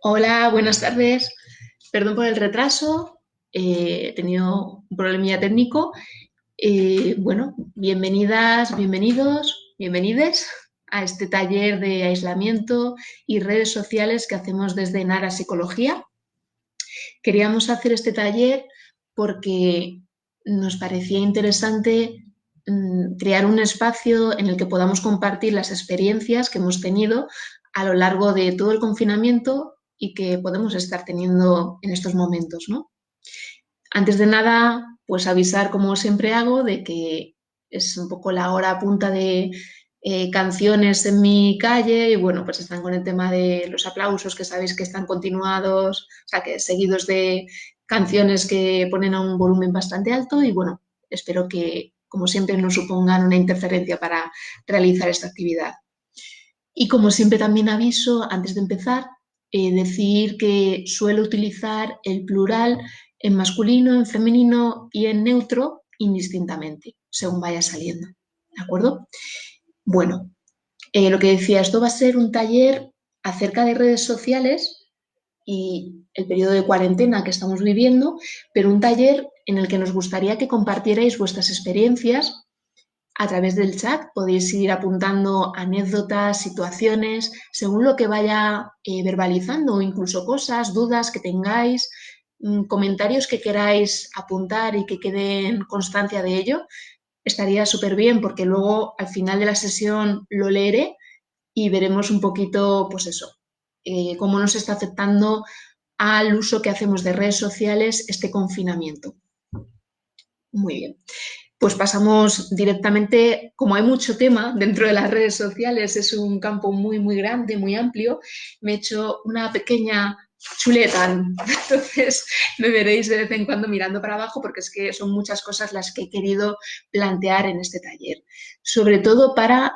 Hola, buenas tardes. Perdón por el retraso. He tenido un problemilla técnico. Bueno, bienvenidas, bienvenidos, bienvenides a este taller de aislamiento y redes sociales que hacemos desde Nara Psicología. Queríamos hacer este taller porque nos parecía interesante crear un espacio en el que podamos compartir las experiencias que hemos tenido a lo largo de todo el confinamiento y que podemos estar teniendo en estos momentos, ¿no? Antes de nada, pues avisar, como siempre hago, de que es un poco la hora punta de canciones en mi calle y bueno, pues están con el tema de los aplausos que sabéis que están continuados, o sea, que seguidos de canciones que ponen a un volumen bastante alto y bueno, espero que, como siempre, no supongan una interferencia para realizar esta actividad. Y como siempre también aviso, antes de empezar, decir que suelo utilizar el plural en masculino, en femenino y en neutro indistintamente, según vaya saliendo. ¿De acuerdo? Bueno, lo que decía, esto va a ser un taller acerca de redes sociales y el periodo de cuarentena que estamos viviendo, pero un taller en el que nos gustaría que compartierais vuestras experiencias a través del chat. Podéis ir apuntando anécdotas, situaciones, según lo que vaya verbalizando, o incluso cosas, dudas que tengáis, comentarios que queráis apuntar y que queden constancia de ello. Estaría súper bien porque luego al final de la sesión lo leeré y veremos un poquito, pues eso, cómo nos está afectando al uso que hacemos de redes sociales este confinamiento. Muy bien. Pues pasamos directamente, como hay mucho tema dentro de las redes sociales, es un campo muy, muy grande, muy amplio, me he hecho una pequeña chuleta. Entonces me veréis de vez en cuando mirando para abajo porque es que son muchas cosas las que he querido plantear en este taller, sobre todo para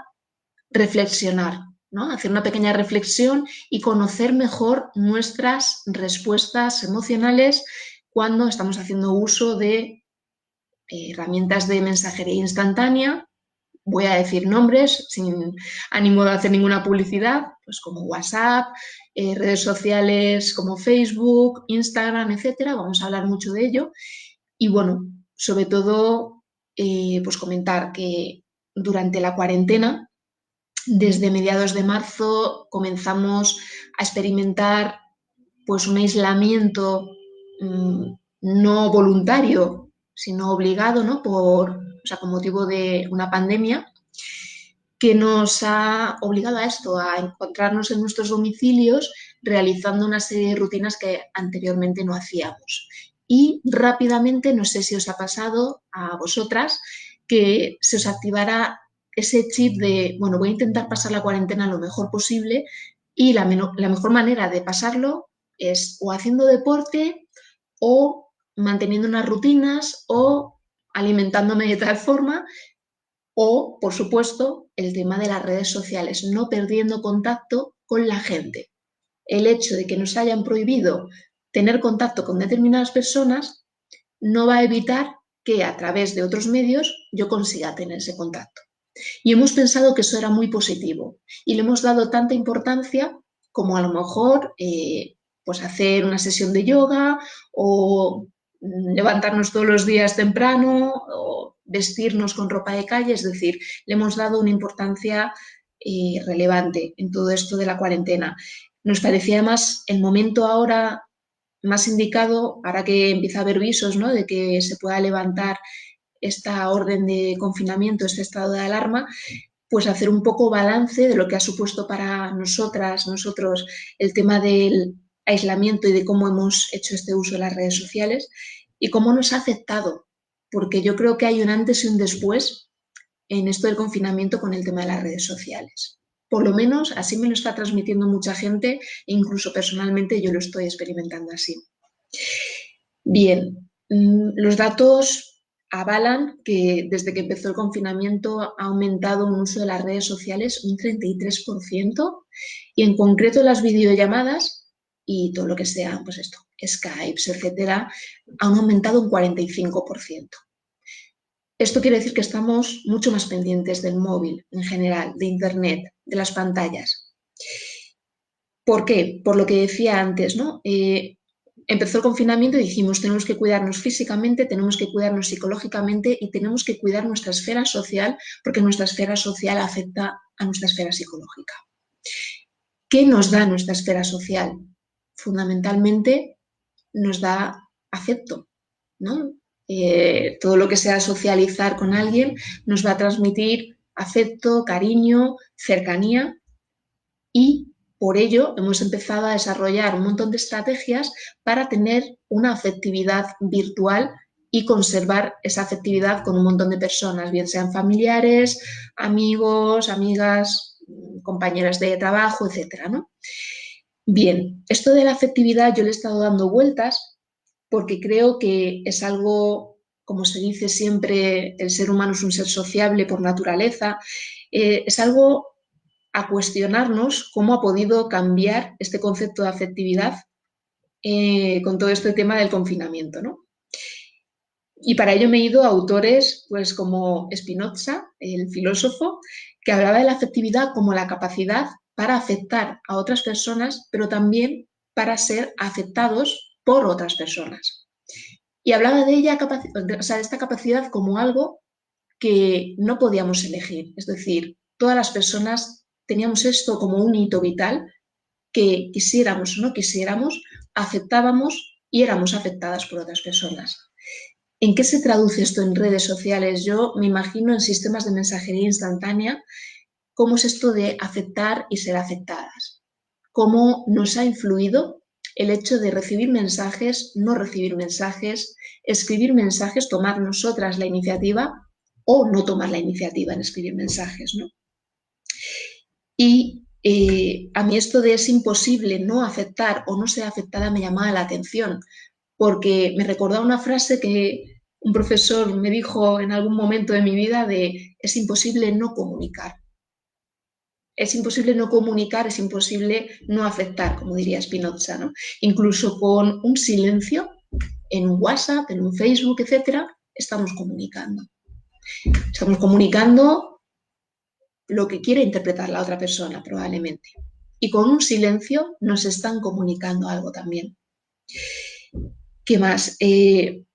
reflexionar, ¿no? Hacer una pequeña reflexión y conocer mejor nuestras respuestas emocionales cuando estamos haciendo uso de herramientas de mensajería instantánea. Voy a decir nombres sin ánimo de hacer ninguna publicidad, pues como WhatsApp, redes sociales como Facebook, Instagram, etcétera. Vamos a hablar mucho de ello. Y bueno, sobre todo, pues comentar que durante la cuarentena, desde mediados de marzo, comenzamos a experimentar pues un aislamiento no voluntario, sino obligado, ¿no? O sea, con motivo de una pandemia que nos ha obligado a esto, a encontrarnos en nuestros domicilios realizando una serie de rutinas que anteriormente no hacíamos. Y rápidamente, no sé si os ha pasado a vosotras, que se os activara ese chip de, bueno, voy a intentar pasar la cuarentena lo mejor posible y la mejor manera de pasarlo es o haciendo deporte o manteniendo unas rutinas o alimentándome de tal forma o, por supuesto, el tema de las redes sociales, no perdiendo contacto con la gente. El hecho de que nos hayan prohibido tener contacto con determinadas personas no va a evitar que a través de otros medios yo consiga tener ese contacto. Y hemos pensado que eso era muy positivo y le hemos dado tanta importancia como a lo mejor pues hacer una sesión de yoga o levantarnos todos los días temprano o vestirnos con ropa de calle, es decir, le hemos dado una importancia relevante en todo esto de la cuarentena. Nos parecía además el momento ahora más indicado para que empiece a haber visos, ¿no?, de que se pueda levantar esta orden de confinamiento, este estado de alarma, pues hacer un poco balance de lo que ha supuesto para nosotras, nosotros, el tema del aislamiento y de cómo hemos hecho este uso de las redes sociales y cómo nos ha afectado, porque yo creo que hay un antes y un después en esto del confinamiento con el tema de las redes sociales. Por lo menos así me lo está transmitiendo mucha gente e incluso personalmente yo lo estoy experimentando así. Bien, los datos avalan que desde que empezó el confinamiento ha aumentado un uso de las redes sociales un 33% y en concreto las videollamadas y todo lo que sea, pues esto, Skypes, etcétera, han aumentado un 45%. Esto quiere decir que estamos mucho más pendientes del móvil en general, de Internet, de las pantallas. ¿Por qué? Por lo que decía antes, ¿no? Empezó el confinamiento y dijimos, tenemos que cuidarnos físicamente, tenemos que cuidarnos psicológicamente y tenemos que cuidar nuestra esfera social porque nuestra esfera social afecta a nuestra esfera psicológica. ¿Qué nos da nuestra esfera social? Fundamentalmente nos da afecto, ¿no? Todo lo que sea socializar con alguien nos va a transmitir afecto, cariño, cercanía y por ello hemos empezado a desarrollar un montón de estrategias para tener una afectividad virtual y conservar esa afectividad con un montón de personas, bien sean familiares, amigos, amigas, compañeras de trabajo, etcétera, ¿no? Bien, esto de la afectividad yo le he estado dando vueltas porque creo que es algo, como se dice siempre, el ser humano es un ser sociable por naturaleza, es algo a cuestionarnos cómo ha podido cambiar este concepto de afectividad con todo este tema del confinamiento, ¿no? Y para ello me he ido a autores pues, como Spinoza, el filósofo, que hablaba de la afectividad como la capacidad para afectar a otras personas, pero también para ser afectados por otras personas. Y hablaba de ella, o sea, de esta capacidad como algo que no podíamos elegir. Es decir, todas las personas teníamos esto como un hito vital que quisiéramos o no quisiéramos, aceptábamos y éramos afectadas por otras personas. ¿En qué se traduce esto en redes sociales? Yo me imagino en sistemas de mensajería instantánea, cómo es esto de aceptar y ser afectadas. Cómo nos ha influido el hecho de recibir mensajes, no recibir mensajes, escribir mensajes, tomar nosotras la iniciativa o no tomar la iniciativa en escribir mensajes, ¿no? Y a mí esto de es imposible no aceptar o no ser afectada me llamaba la atención, porque me recordaba una frase que un profesor me dijo en algún momento de mi vida de es imposible no comunicar. Es imposible no comunicar, es imposible no afectar, como diría Spinoza, ¿no? Incluso con un silencio en un WhatsApp, en un Facebook, etcétera, estamos comunicando. Estamos comunicando lo que quiere interpretar la otra persona, probablemente. Y con un silencio nos están comunicando algo también. ¿Qué más? El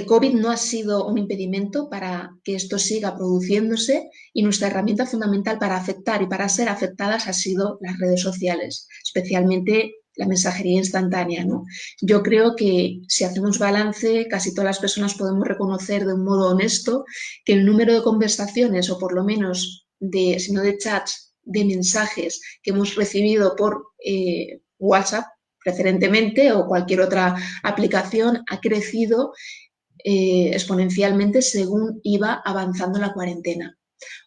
COVID no ha sido un impedimento para que esto siga produciéndose y nuestra herramienta fundamental para afectar y para ser afectadas ha sido las redes sociales, especialmente la mensajería instantánea, ¿no? Yo creo que si hacemos balance, casi todas las personas podemos reconocer de un modo honesto que el número de conversaciones, o por lo menos de, si no de chats, de mensajes que hemos recibido por WhatsApp preferentemente o cualquier otra aplicación ha crecido exponencialmente según iba avanzando la cuarentena.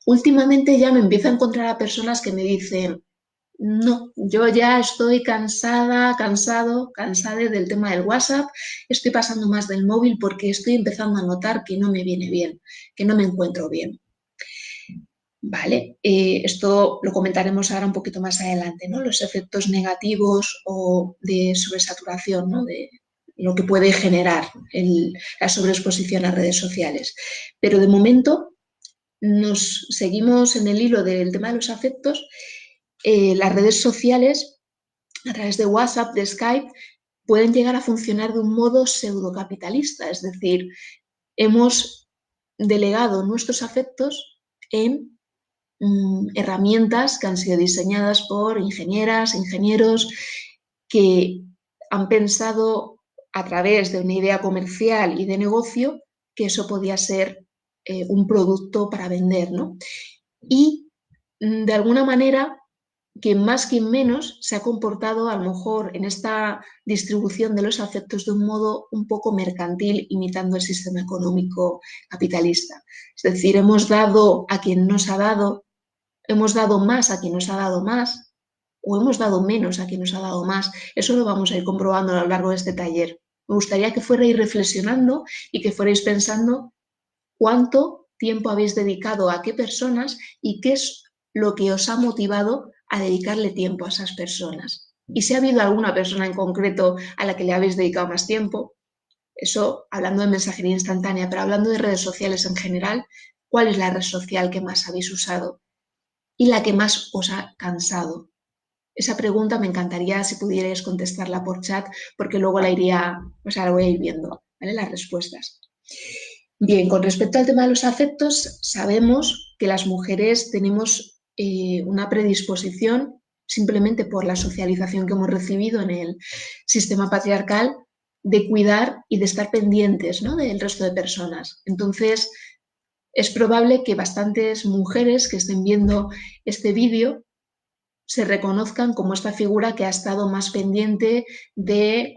Últimamente ya me empiezo a encontrar a personas que me dicen, no, yo ya estoy cansada, cansada del tema del WhatsApp, estoy pasando más del móvil porque estoy empezando a notar que no me viene bien, que no me encuentro bien. Vale, esto lo comentaremos ahora un poquito más adelante, ¿no? Los efectos negativos o de sobresaturación, ¿no? De lo que puede generar la sobreexposición a redes sociales. Pero de momento nos seguimos en el hilo del tema de los afectos. Las redes sociales, a través de WhatsApp, de Skype, pueden llegar a funcionar de un modo pseudocapitalista, es decir, hemos delegado nuestros afectos en herramientas que han sido diseñadas por ingenieras, ingenieros que han pensado a través de una idea comercial y de negocio que eso podía ser un producto para vender, ¿no? Y de alguna manera, quien más, quien menos, se ha comportado a lo mejor en esta distribución de los afectos de un modo un poco mercantil, imitando el sistema económico capitalista. Es decir, hemos dado a quien nos ha dado, hemos dado más a quien nos ha dado más o hemos dado menos a quien nos ha dado más. Eso lo vamos a ir comprobando a lo largo de este taller. Me gustaría que fuerais reflexionando y que fuerais pensando cuánto tiempo habéis dedicado a qué personas y qué es lo que os ha motivado a dedicarle tiempo a esas personas. Y si ha habido alguna persona en concreto a la que le habéis dedicado más tiempo, eso hablando de mensajería instantánea, pero hablando de redes sociales en general, ¿cuál es la red social que más habéis usado y la que más os ha cansado? esa pregunta me encantaría si pudierais contestarla por chat, porque luego la voy a ir viendo, ¿vale? Las respuestas. Bien, con respecto al tema de los afectos, sabemos que las mujeres tenemos una predisposición, simplemente por la socialización que hemos recibido en el sistema patriarcal, de cuidar y de estar pendientes, ¿no?, del resto de personas. Entonces, es probable que bastantes mujeres que estén viendo este vídeo se reconozcan como esta figura que ha estado más pendiente de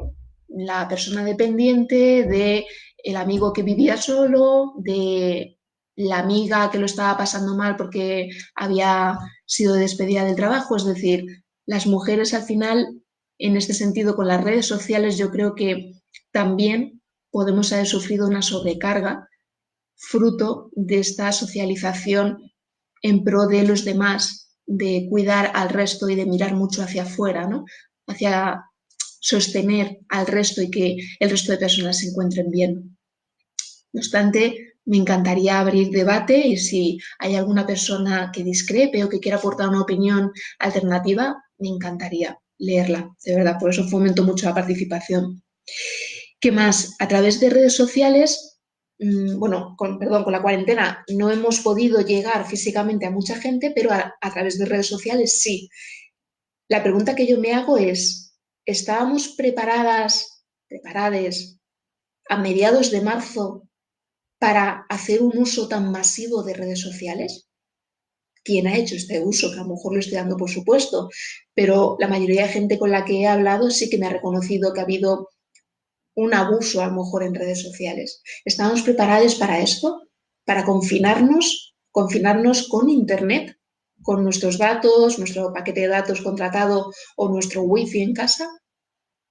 la persona dependiente, de el amigo que vivía solo, de la amiga que lo estaba pasando mal porque había sido despedida del trabajo. Es decir, las mujeres al final, en este sentido, con las redes sociales, yo creo que también podemos haber sufrido una sobrecarga fruto de esta socialización en pro de los demás, de cuidar al resto y de mirar mucho hacia afuera, ¿no?, hacia sostener al resto y que el resto de personas se encuentren bien. No obstante, me encantaría abrir debate y si hay alguna persona que discrepe o que quiera aportar una opinión alternativa, me encantaría leerla, de verdad, por eso fomento mucho la participación. ¿Qué más? A través de redes sociales, con la cuarentena no hemos podido llegar físicamente a mucha gente, pero a través de redes sociales sí. La pregunta que yo me hago es, ¿estábamos preparadas a mediados de marzo para hacer un uso tan masivo de redes sociales? ¿Quién ha hecho este uso? Que a lo mejor lo estoy dando por supuesto, pero la mayoría de gente con la que he hablado sí que me ha reconocido que ha habido un abuso a lo mejor en redes sociales. ¿Estamos preparados para esto? ¿Para confinarnos con Internet, con nuestros datos, nuestro paquete de datos contratado o nuestro wifi en casa?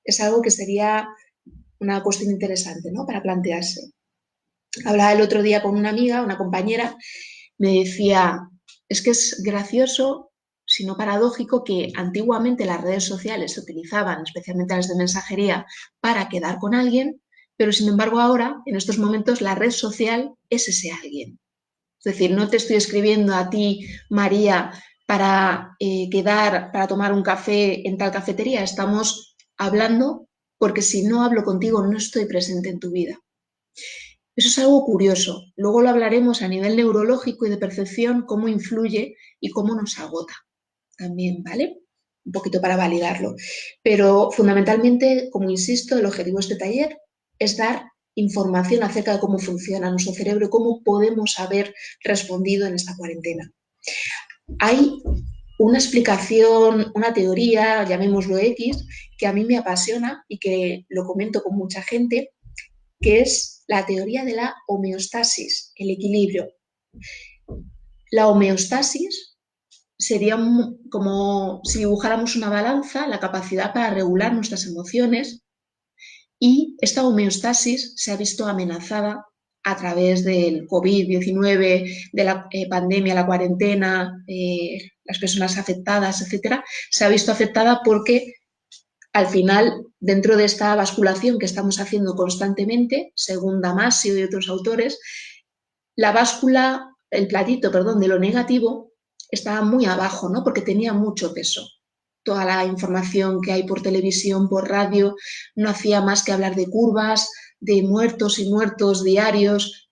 Es algo que sería una cuestión interesante, ¿no?, para plantearse. Hablaba el otro día con una amiga, una compañera, me decía, es que es gracioso, sino paradójico, que antiguamente las redes sociales se utilizaban, especialmente las de mensajería, para quedar con alguien, pero sin embargo ahora, en estos momentos, la red social es ese alguien. Es decir, no te estoy escribiendo a ti, María, para quedar, para tomar un café en tal cafetería, estamos hablando porque si no hablo contigo no estoy presente en tu vida. Eso es algo curioso. Luego lo hablaremos a nivel neurológico y de percepción, cómo influye y cómo nos agota también, ¿vale? Un poquito para validarlo. Pero fundamentalmente, como insisto, el objetivo de este taller es dar información acerca de cómo funciona nuestro cerebro y cómo podemos haber respondido en esta cuarentena. Hay una explicación, una teoría, llamémoslo X, que a mí me apasiona y que lo comento con mucha gente, que es la teoría de la homeostasis, el equilibrio. La homeostasis sería como si dibujáramos una balanza, la capacidad para regular nuestras emociones, y esta homeostasis se ha visto amenazada a través del COVID-19, de la pandemia, la cuarentena, las personas afectadas, etcétera. Se ha visto afectada porque al final, dentro de esta basculación que estamos haciendo constantemente, según Damasio y otros autores, el platito, perdón, de lo negativo estaba muy abajo, ¿no?, porque tenía mucho peso. Toda la información que hay por televisión, por radio, no hacía más que hablar de curvas, de muertos y muertos diarios,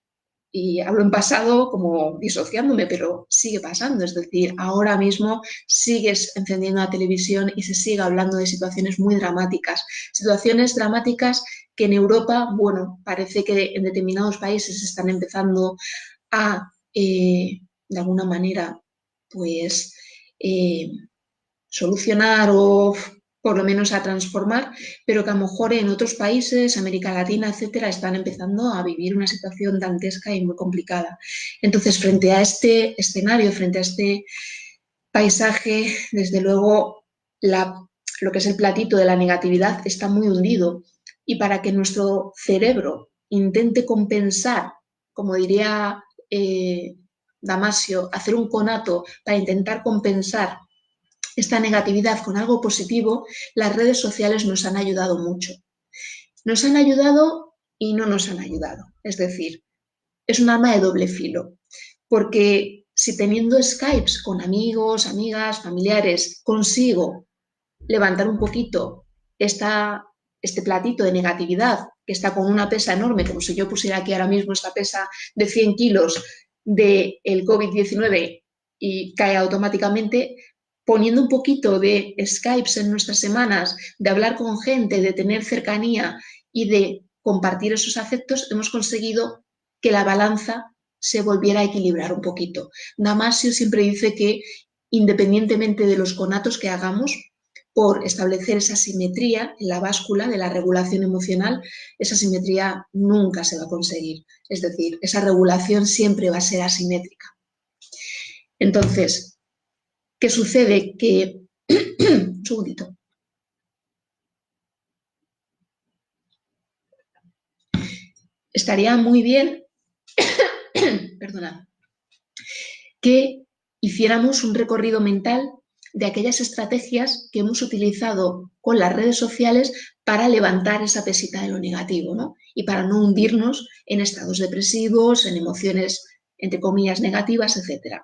y hablo en pasado como disociándome, pero sigue pasando. Es decir, ahora mismo sigues encendiendo la televisión y se sigue hablando de situaciones muy dramáticas. Situaciones dramáticas que en Europa, bueno, parece que en determinados países están empezando a, de alguna manera, pues, solucionar o por lo menos a transformar, pero que a lo mejor en otros países, América Latina, etcétera, están empezando a vivir una situación dantesca y muy complicada. Entonces, frente a este escenario, frente a este paisaje, desde luego, lo que es el platito de la negatividad está muy hundido. Y para que nuestro cerebro intente compensar, como diría Damasio, hacer un conato para intentar compensar esta negatividad con algo positivo, las redes sociales nos han ayudado mucho. Nos han ayudado y no nos han ayudado. Es decir, es un arma de doble filo, porque si teniendo Skypes con amigos, amigas, familiares, consigo levantar un poquito este platito de negatividad que está con una pesa enorme, como si yo pusiera aquí ahora mismo esta pesa de 100 kilos del COVID-19 y cae automáticamente, poniendo un poquito de Skypes en nuestras semanas, de hablar con gente, de tener cercanía y de compartir esos afectos, hemos conseguido que la balanza se volviera a equilibrar un poquito. Damasio siempre dice que independientemente de los conatos que hagamos, por establecer esa simetría en la báscula de la regulación emocional, esa simetría nunca se va a conseguir. Es decir, esa regulación siempre va a ser asimétrica. Entonces, ¿qué sucede? Que... un segundito. Estaría muy bien, perdona, que hiciéramos un recorrido mental de aquellas estrategias que hemos utilizado con las redes sociales para levantar esa pesita de lo negativo, ¿no? Y para no hundirnos en estados depresivos, en emociones, entre comillas, negativas, etc.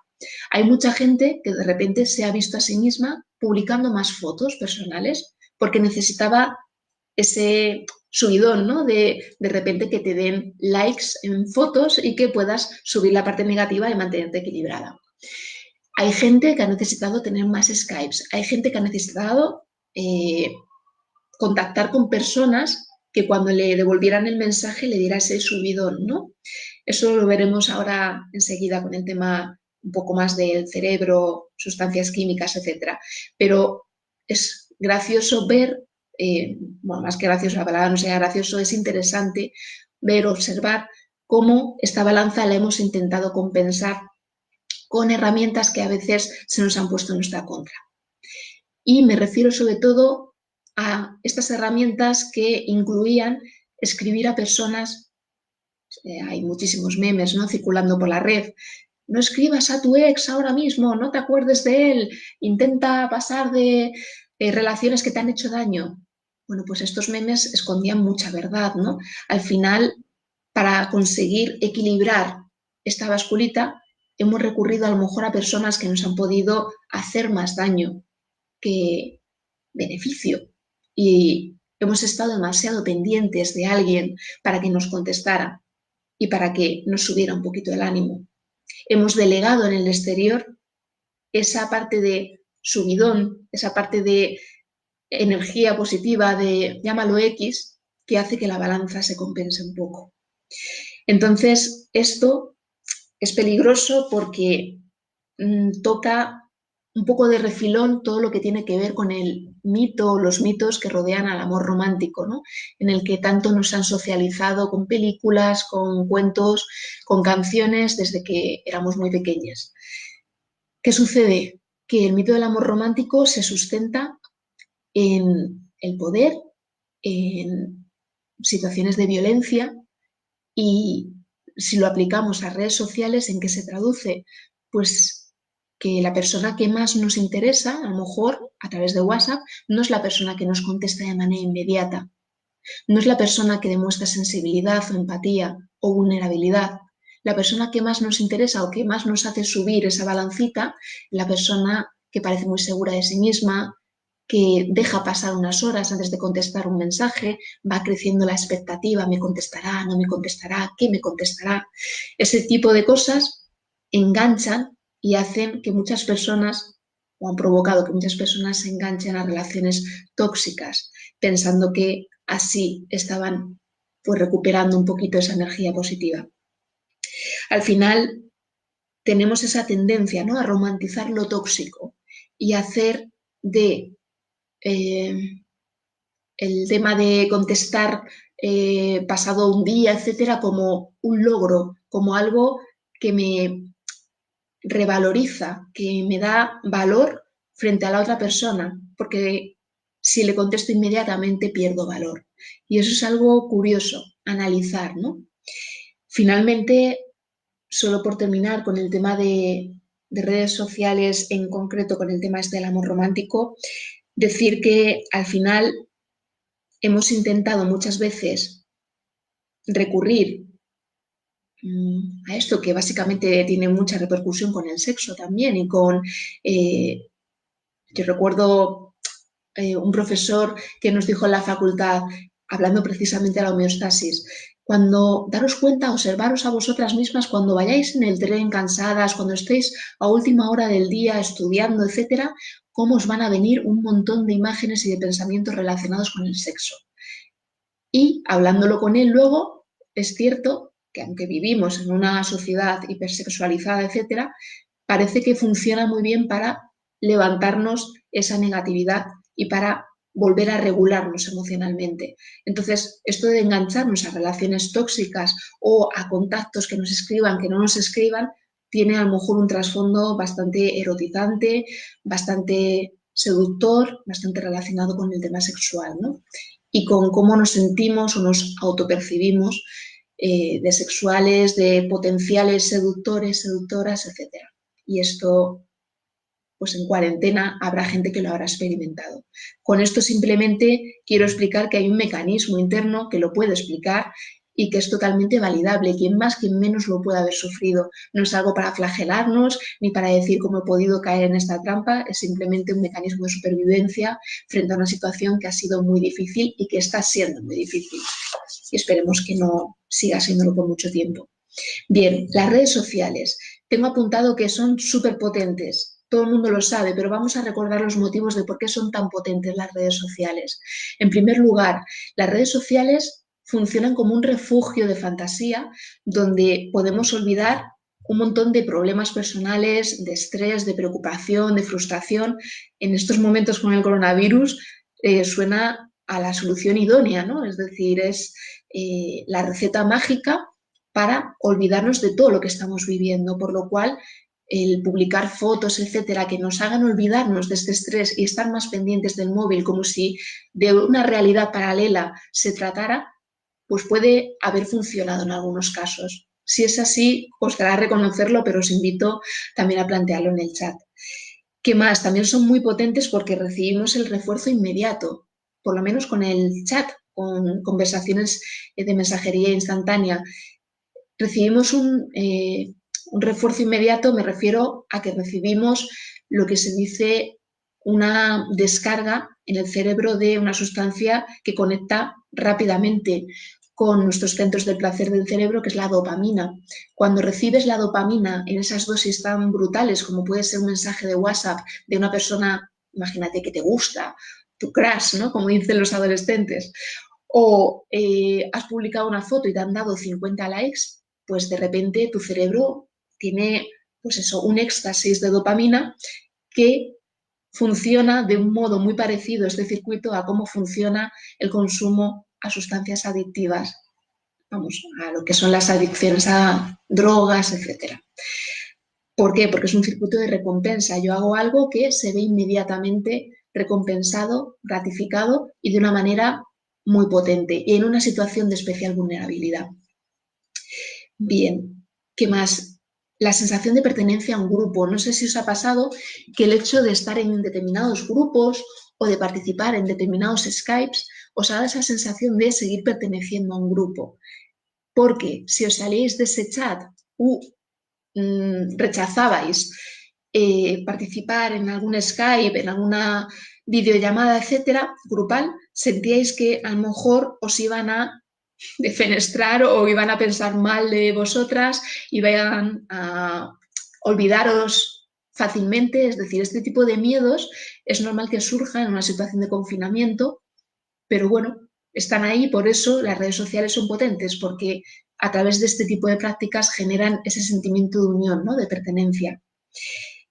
Hay mucha gente que de repente se ha visto a sí misma publicando más fotos personales porque necesitaba ese subidón, ¿no? De repente que te den likes en fotos y que puedas subir la parte negativa y mantenerte equilibrada. Hay gente que ha necesitado tener más Skypes, hay gente que ha necesitado contactar con personas que cuando le devolvieran el mensaje le diera ese subidón, ¿no? Eso lo veremos ahora enseguida con el tema un poco más del cerebro, sustancias químicas, etcétera. Pero es gracioso ver, bueno, más que gracioso, la palabra no sea gracioso, es interesante ver, observar cómo esta balanza la hemos intentado compensar con herramientas que a veces se nos han puesto en nuestra contra. Y me refiero sobre todo a estas herramientas que incluían escribir a personas, hay muchísimos memes, ¿no?, circulando por la red. No escribas a tu ex ahora mismo, no te acuerdes de él, intenta pasar de relaciones que te han hecho daño. Bueno, pues estos memes escondían mucha verdad, ¿no? Al final, para conseguir equilibrar esta basculita, hemos recurrido a lo mejor a personas que nos han podido hacer más daño que beneficio. Y hemos estado demasiado pendientes de alguien para que nos contestara y para que nos subiera un poquito el ánimo. Hemos delegado en el exterior esa parte de subidón, esa parte de energía positiva, de llámalo X, que hace que la balanza se compense un poco. Entonces, esto es peligroso porque toca un poco de refilón todo lo que tiene que ver con el mito, los mitos que rodean al amor romántico, ¿no? En el que tanto nos han socializado con películas, con cuentos, con canciones desde que éramos muy pequeñas. ¿Qué sucede? Que el mito del amor romántico se sustenta en el poder, en situaciones de violencia y si lo aplicamos a redes sociales, ¿en qué se traduce? Pues que la persona que más nos interesa, a lo mejor a través de WhatsApp, no es la persona que nos contesta de manera inmediata, no es la persona que demuestra sensibilidad o empatía o vulnerabilidad. La persona que más nos interesa o que más nos hace subir esa balancita, la persona que parece muy segura de sí misma, que deja pasar unas horas antes de contestar un mensaje, va creciendo la expectativa, me contestará, no me contestará, qué me contestará. Ese tipo de cosas enganchan y hacen que muchas personas, o han provocado que muchas personas se enganchen a relaciones tóxicas, pensando que así estaban pues recuperando un poquito esa energía positiva. Al final tenemos esa tendencia, ¿no?, a romantizar lo tóxico y hacer de el tema de contestar pasado un día, etcétera, como un logro, como algo que me revaloriza, que me da valor frente a la otra persona, porque si le contesto inmediatamente pierdo valor. Y eso es algo curioso, analizar, ¿no? Finalmente, solo por terminar con el tema de redes sociales, en concreto con el tema este del amor romántico, decir que al final hemos intentado muchas veces recurrir a esto que básicamente tiene mucha repercusión con el sexo también y con, yo recuerdo un profesor que nos dijo en la facultad, hablando precisamente de la homeostasis, cuando daros cuenta, observaros a vosotras mismas cuando vayáis en el tren cansadas, cuando estéis a última hora del día estudiando, etcétera, cómo os van a venir un montón de imágenes y de pensamientos relacionados con el sexo. Y hablándolo con él luego, es cierto que aunque vivimos en una sociedad hipersexualizada, etcétera, parece que funciona muy bien para levantarnos esa negatividad y para volver a regularnos emocionalmente. Entonces, esto de engancharnos a relaciones tóxicas o a contactos que nos escriban, que no nos escriban, tiene a lo mejor un trasfondo bastante erotizante, bastante seductor, bastante relacionado con el tema sexual, ¿no? Y con cómo nos sentimos o nos autopercibimos de sexuales, de potenciales seductores, seductoras, etcétera. Y esto, pues en cuarentena habrá gente que lo habrá experimentado. Con esto simplemente quiero explicar que hay un mecanismo interno que lo puede explicar y que es totalmente validable. Quien más, quien menos lo puede haber sufrido. No es algo para flagelarnos ni para decir cómo he podido caer en esta trampa, es simplemente un mecanismo de supervivencia frente a una situación que ha sido muy difícil y que está siendo muy difícil. Y esperemos que no siga siéndolo por mucho tiempo. Bien, las redes sociales. Tengo apuntado que son súper potentes. Todo el mundo lo sabe, pero vamos a recordar los motivos de por qué son tan potentes las redes sociales. En primer lugar, las redes sociales funcionan como un refugio de fantasía donde podemos olvidar un montón de problemas personales, de estrés, de preocupación, de frustración. En estos momentos con el coronavirus suena a la solución idónea, ¿no? Es decir, es la receta mágica para olvidarnos de todo lo que estamos viviendo, por lo cual el publicar fotos, etcétera, que nos hagan olvidarnos de este estrés y estar más pendientes del móvil como si de una realidad paralela se tratara, pues puede haber funcionado en algunos casos. Si es así, costará reconocerlo, pero os invito también a plantearlo en el chat. ¿Qué más? También son muy potentes porque recibimos el refuerzo inmediato, por lo menos con el chat, con conversaciones de mensajería instantánea. Recibimos un refuerzo inmediato, me refiero a que recibimos lo que se dice una descarga en el cerebro de una sustancia que conecta rápidamente con nuestros centros del placer del cerebro, que es la dopamina. Cuando recibes la dopamina en esas dosis tan brutales como puede ser un mensaje de WhatsApp de una persona, imagínate que te gusta, tu crush, ¿no? Como dicen los adolescentes, o has publicado una foto y te han dado 50 likes, pues de repente tu cerebro tiene, pues eso, un éxtasis de dopamina que funciona de un modo muy parecido este circuito a cómo funciona el consumo a sustancias adictivas, vamos, a lo que son las adicciones a drogas, etcétera. ¿Por qué? Porque es un circuito de recompensa. Yo hago algo que se ve inmediatamente recompensado, gratificado y de una manera muy potente y en una situación de especial vulnerabilidad. Bien, ¿qué más? La sensación de pertenencia a un grupo. No sé si os ha pasado que el hecho de estar en determinados grupos o de participar en determinados Skypes os ha dado esa sensación de seguir perteneciendo a un grupo. Porque si os salíais de ese chat rechazabais participar en algún Skype, en alguna videollamada, etcétera, grupal, sentíais que a lo mejor os iban a defenestrar o iban a pensar mal de vosotras, iban a olvidaros fácilmente. Es decir, este tipo de miedos es normal que surjan en una situación de confinamiento, pero bueno, están ahí, por eso las redes sociales son potentes, porque a través de este tipo de prácticas generan ese sentimiento de unión, ¿no? De pertenencia.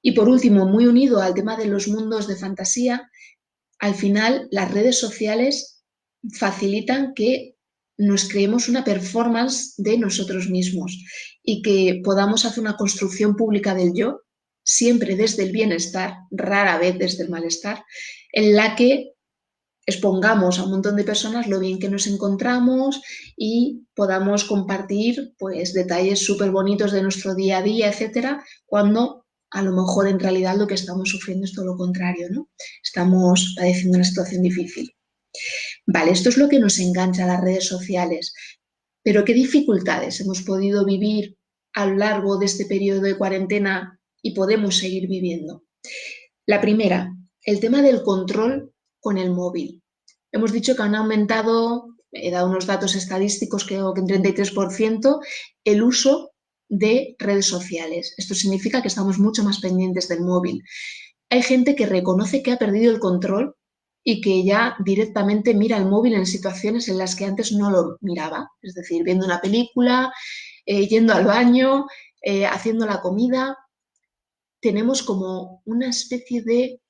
Y por último, muy unido al tema de los mundos de fantasía, al final las redes sociales facilitan que nos creemos una performance de nosotros mismos y que podamos hacer una construcción pública del yo, siempre desde el bienestar, rara vez desde el malestar, en la que expongamos a un montón de personas lo bien que nos encontramos y podamos compartir pues detalles súper bonitos de nuestro día a día, etcétera, cuando a lo mejor en realidad lo que estamos sufriendo es todo lo contrario, ¿no? Estamos padeciendo una situación difícil. Vale, esto es lo que nos engancha a las redes sociales, pero ¿qué dificultades hemos podido vivir a lo largo de este periodo de cuarentena y podemos seguir viviendo? La primera, el tema del control con el móvil. Hemos dicho que han aumentado, he dado unos datos estadísticos, creo que en 33%, el uso de redes sociales. Esto significa que estamos mucho más pendientes del móvil. Hay gente que reconoce que ha perdido el control y que ya directamente mira el móvil en situaciones en las que antes no lo miraba, es decir, viendo una película, yendo al baño, haciendo la comida. Tenemos como una especie de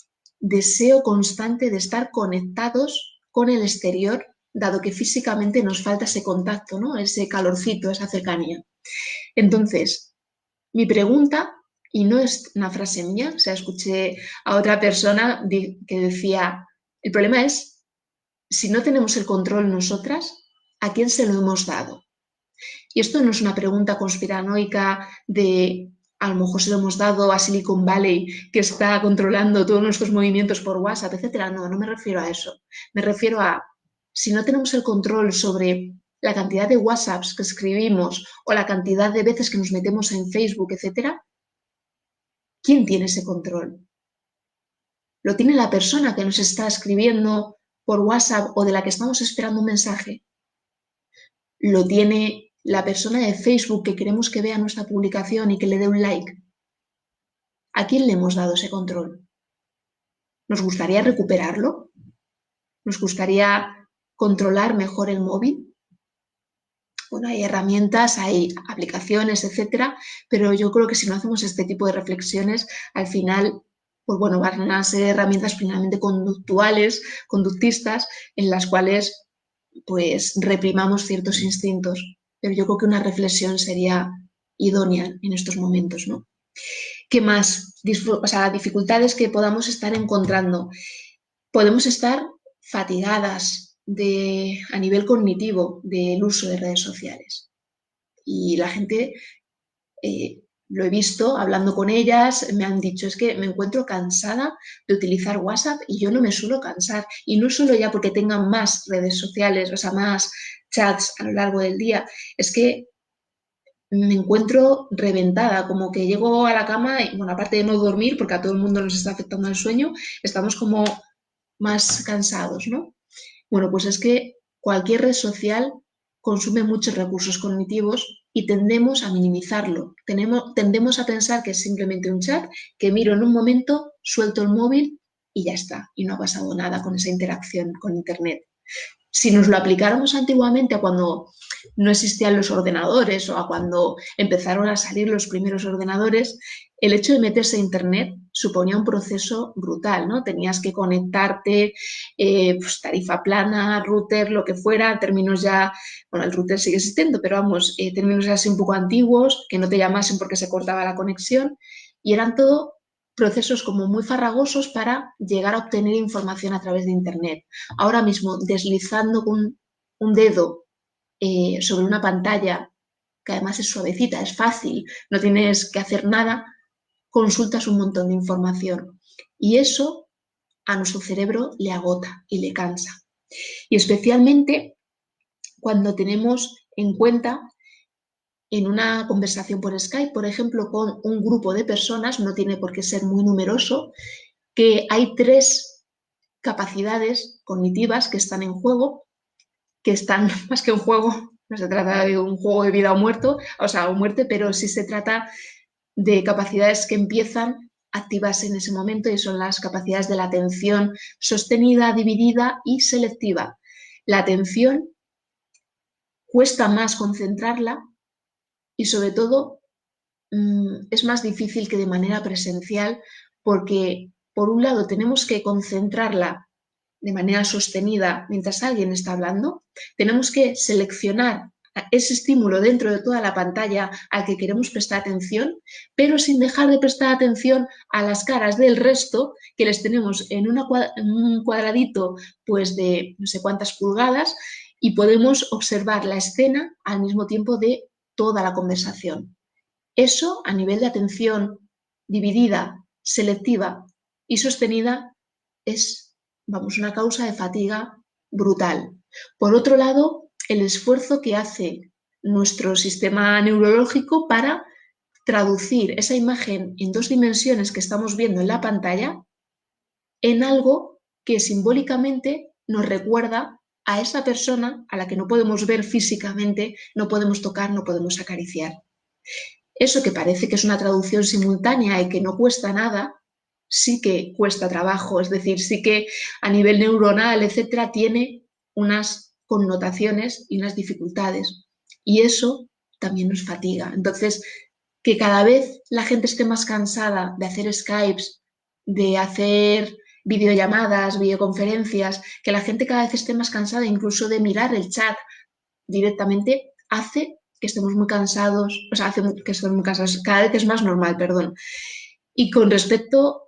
deseo constante de estar conectados con el exterior, dado que físicamente nos falta ese contacto, ¿no? Ese calorcito, esa cercanía. Entonces, mi pregunta, y no es una frase mía, o sea, escuché a otra persona que decía, el problema es, si no tenemos el control nosotras, ¿a quién se lo hemos dado? Y esto no es una pregunta conspiranoica de a lo mejor se lo hemos dado a Silicon Valley que está controlando todos nuestros movimientos por WhatsApp, etcétera. No, no me refiero a eso. Me refiero a si no tenemos el control sobre la cantidad de WhatsApps que escribimos o la cantidad de veces que nos metemos en Facebook, etcétera, ¿quién tiene ese control? ¿Lo tiene la persona que nos está escribiendo por WhatsApp o de la que estamos esperando un mensaje? ¿Lo tiene la persona de Facebook que queremos que vea nuestra publicación y que le dé un like? ¿A quién le hemos dado ese control? ¿Nos gustaría recuperarlo? ¿Nos gustaría controlar mejor el móvil? Bueno, hay herramientas, hay aplicaciones, etcétera, pero yo creo que si no hacemos este tipo de reflexiones, al final, pues bueno, van a ser herramientas finalmente conductuales, conductistas, en las cuales pues reprimamos ciertos instintos. Pero yo creo que una reflexión sería idónea en estos momentos, ¿no? ¿Qué más? O sea, dificultades que podamos estar encontrando. Podemos estar fatigadas a nivel cognitivo del uso de redes sociales. Y la gente, lo he visto hablando con ellas, me han dicho, es que me encuentro cansada de utilizar WhatsApp y yo no me suelo cansar. Y no solo ya porque tengan más redes sociales, o sea, más chats a lo largo del día, es que me encuentro reventada, como que llego a la cama y, bueno, aparte de no dormir, porque a todo el mundo nos está afectando el sueño, estamos como más cansados, ¿no? Bueno, pues es que cualquier red social consume muchos recursos cognitivos y tendemos a minimizarlo. Tendemos a pensar que es simplemente un chat, que miro en un momento, suelto el móvil y ya está, y no ha pasado nada con esa interacción con Internet. Si nos lo aplicáramos antiguamente a cuando no existían los ordenadores o a cuando empezaron a salir los primeros ordenadores, el hecho de meterse a Internet suponía un proceso brutal, ¿no? Tenías que conectarte, pues, tarifa plana, router, lo que fuera, términos ya, bueno, el router sigue existiendo, pero vamos, términos así un poco antiguos, que no te llamasen porque se cortaba la conexión, y eran todo procesos como muy farragosos para llegar a obtener información a través de Internet. Ahora mismo, deslizando con un dedo sobre una pantalla, que además es suavecita, es fácil, no tienes que hacer nada, consultas un montón de información. Y eso a nuestro cerebro le agota y le cansa. Y especialmente cuando tenemos en cuenta en una conversación por Skype, por ejemplo, con un grupo de personas, no tiene por qué ser muy numeroso, que hay 3 capacidades cognitivas que están en juego, que están más que en juego, no se trata de un juego de vida o muerto, o sea, o muerte, pero sí se trata de capacidades que empiezan a activarse en ese momento y son las capacidades de la atención sostenida, dividida y selectiva. La atención cuesta más concentrarla y sobre todo es más difícil que de manera presencial porque por un lado tenemos que concentrarla de manera sostenida mientras alguien está hablando, tenemos que seleccionar ese estímulo dentro de toda la pantalla al que queremos prestar atención, pero sin dejar de prestar atención a las caras del resto que les tenemos en un cuadradito pues de no sé cuántas pulgadas y podemos observar la escena al mismo tiempo de toda la conversación. Eso a nivel de atención dividida, selectiva y sostenida es, vamos, una causa de fatiga brutal. Por otro lado, el esfuerzo que hace nuestro sistema neurológico para traducir esa imagen en 2 dimensiones que estamos viendo en la pantalla en algo que simbólicamente nos recuerda a esa persona a la que no podemos ver físicamente, no podemos tocar, no podemos acariciar. Eso que parece que es una traducción simultánea y que no cuesta nada, sí que cuesta trabajo, es decir, sí que a nivel neuronal, etcétera, tiene unas connotaciones y unas dificultades. Y eso también nos fatiga. Entonces, que cada vez la gente esté más cansada de hacer Skypes, de hacer videollamadas, videoconferencias, que la gente cada vez esté más cansada incluso de mirar el chat directamente, hace que estemos muy cansados, o sea, hace que estemos muy cansados, cada vez es más normal, perdón. Y con respecto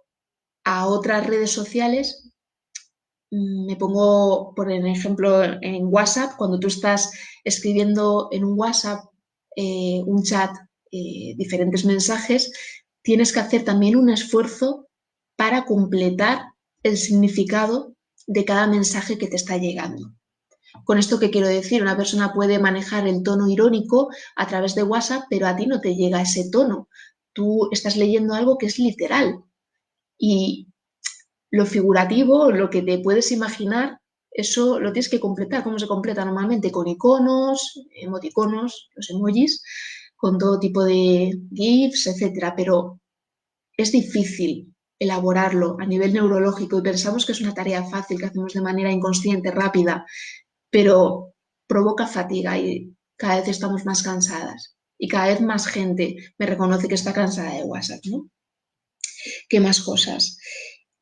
a otras redes sociales, me pongo por ejemplo en WhatsApp, cuando tú estás escribiendo en un WhatsApp, un chat, diferentes mensajes, tienes que hacer también un esfuerzo para completar el significado de cada mensaje que te está llegando. Con esto, ¿qué quiero decir? Una persona puede manejar el tono irónico a través de WhatsApp, pero a ti no te llega ese tono. Tú estás leyendo algo que es literal y lo figurativo, lo que te puedes imaginar, eso lo tienes que completar. ¿Cómo se completa? Normalmente con iconos, emoticonos, los emojis, con todo tipo de GIFs, etcétera. Pero es difícil elaborarlo a nivel neurológico y pensamos que es una tarea fácil que hacemos de manera inconsciente, rápida, pero provoca fatiga y cada vez estamos más cansadas. Y cada vez más gente me reconoce que está cansada de WhatsApp, ¿no? ¿Qué más cosas?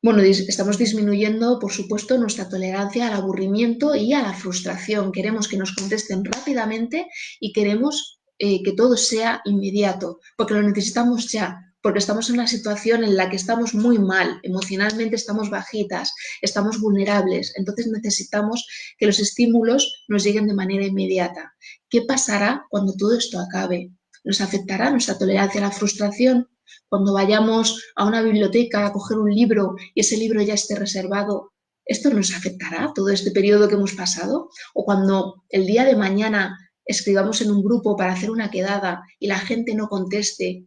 Bueno, estamos disminuyendo, por supuesto, nuestra tolerancia al aburrimiento y a la frustración. Queremos que nos contesten rápidamente y queremos que todo sea inmediato, porque lo necesitamos ya, porque estamos en una situación en la que estamos muy mal, emocionalmente estamos bajitas, estamos vulnerables, entonces necesitamos que los estímulos nos lleguen de manera inmediata. ¿Qué pasará cuando todo esto acabe? ¿Nos afectará nuestra tolerancia a la frustración? Cuando vayamos a una biblioteca a coger un libro y ese libro ya esté reservado, ¿esto nos afectará todo este periodo que hemos pasado? O cuando el día de mañana escribamos en un grupo para hacer una quedada y la gente no conteste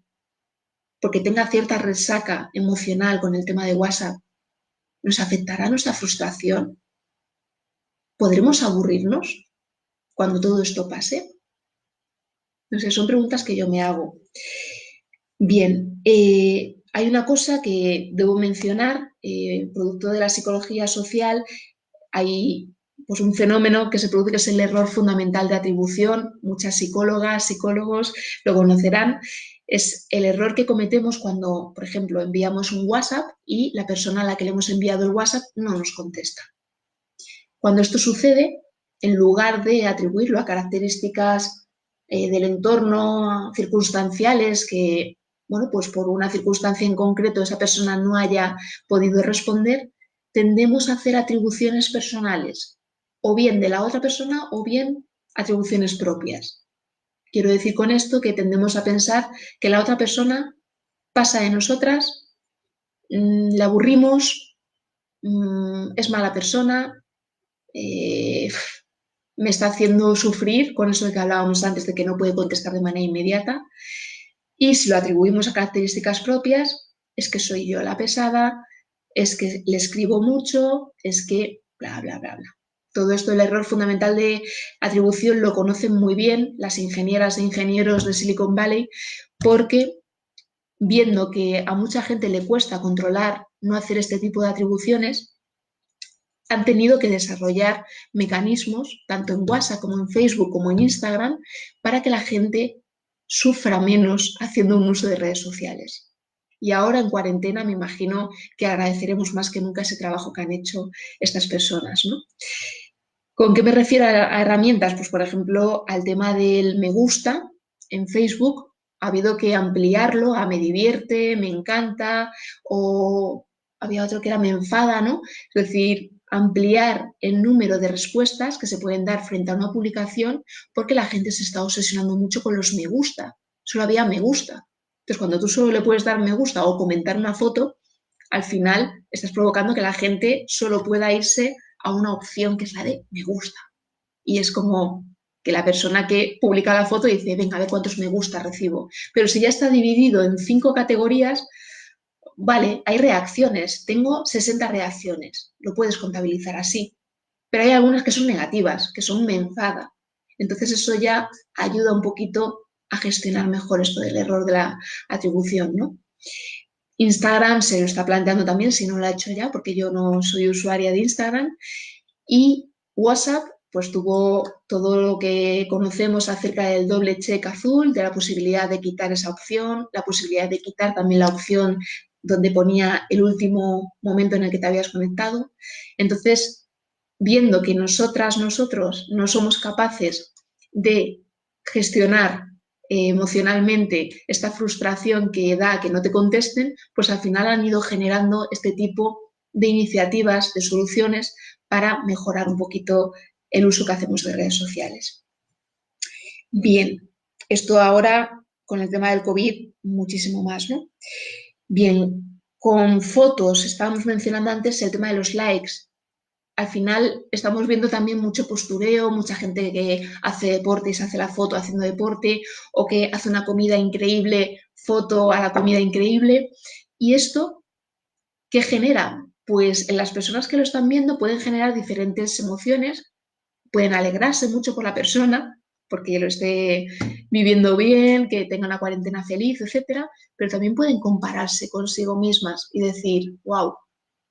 porque tenga cierta resaca emocional con el tema de WhatsApp, ¿nos afectará nuestra frustración? ¿Podremos aburrirnos cuando todo esto pase? No sé, son preguntas que yo me hago. Bien, hay una cosa que debo mencionar, producto de la psicología social, hay pues, un fenómeno que se produce que es el error fundamental de atribución. Muchas psicólogas, psicólogos lo conocerán. Es el error que cometemos cuando, por ejemplo, enviamos un WhatsApp y la persona a la que le hemos enviado el WhatsApp no nos contesta. Cuando esto sucede, en lugar de atribuirlo a características del entorno, circunstanciales, que, bueno, pues por una circunstancia en concreto esa persona no haya podido responder, tendemos a hacer atribuciones personales, o bien de la otra persona o bien atribuciones propias. Quiero decir con esto que tendemos a pensar que la otra persona pasa de nosotras, la aburrimos, es mala persona, eh, me está haciendo sufrir con eso de que hablábamos antes de que no puede contestar de manera inmediata. Y si lo atribuimos a características propias, es que soy yo la pesada, es que le escribo mucho, es que bla, bla, bla, bla. Todo esto, el error fundamental de atribución, lo conocen muy bien las ingenieras e ingenieros de Silicon Valley, porque viendo que a mucha gente le cuesta controlar no hacer este tipo de atribuciones, han tenido que desarrollar mecanismos, tanto en WhatsApp como en Facebook como en Instagram, para que la gente sufra menos haciendo un uso de redes sociales. Y ahora en cuarentena me imagino que agradeceremos más que nunca ese trabajo que han hecho estas personas, ¿no? ¿Con qué me refiero a herramientas? Pues, por ejemplo, al tema del me gusta en Facebook, ha habido que ampliarlo a me divierte, me encanta, o había otro que era me enfada, ¿no? Es decir, ampliar el número de respuestas que se pueden dar frente a una publicación porque la gente se está obsesionando mucho con los me gusta. Solo había me gusta. Entonces, cuando tú solo le puedes dar me gusta o comentar una foto, al final estás provocando que la gente solo pueda irse a una opción que es la de me gusta. Y es como que la persona que publica la foto dice, venga, a ver cuántos me gusta recibo. Pero si ya está dividido en 5 categorías, vale, hay reacciones, tengo 60 reacciones, lo puedes contabilizar así, pero hay algunas que son negativas, que son me enfada. Entonces eso ya ayuda un poquito a gestionar mejor esto del error de la atribución, ¿no? Instagram se lo está planteando también, si no lo ha hecho ya, porque yo no soy usuaria de Instagram. Y WhatsApp, pues tuvo todo lo que conocemos acerca del doble check azul, de la posibilidad de quitar esa opción, la posibilidad de quitar también la opción donde ponía el último momento en el que te habías conectado. Entonces, viendo que nosotros no somos capaces de gestionar emocionalmente esta frustración que da que no te contesten, pues al final han ido generando este tipo de iniciativas, de soluciones para mejorar un poquito el uso que hacemos de redes sociales. Bien, esto ahora con el tema del COVID muchísimo más, ¿no? Bien, con fotos, estábamos mencionando antes el tema de los likes. Al final estamos viendo también mucho postureo, mucha gente que hace deporte y se hace la foto haciendo deporte o que hace una comida increíble, foto a la comida increíble. Y esto, ¿qué genera? Pues en las personas que lo están viendo pueden generar diferentes emociones, pueden alegrarse mucho por la persona, porque lo esté viviendo bien, que tenga una cuarentena feliz, etcétera, pero también pueden compararse consigo mismas y decir, wow,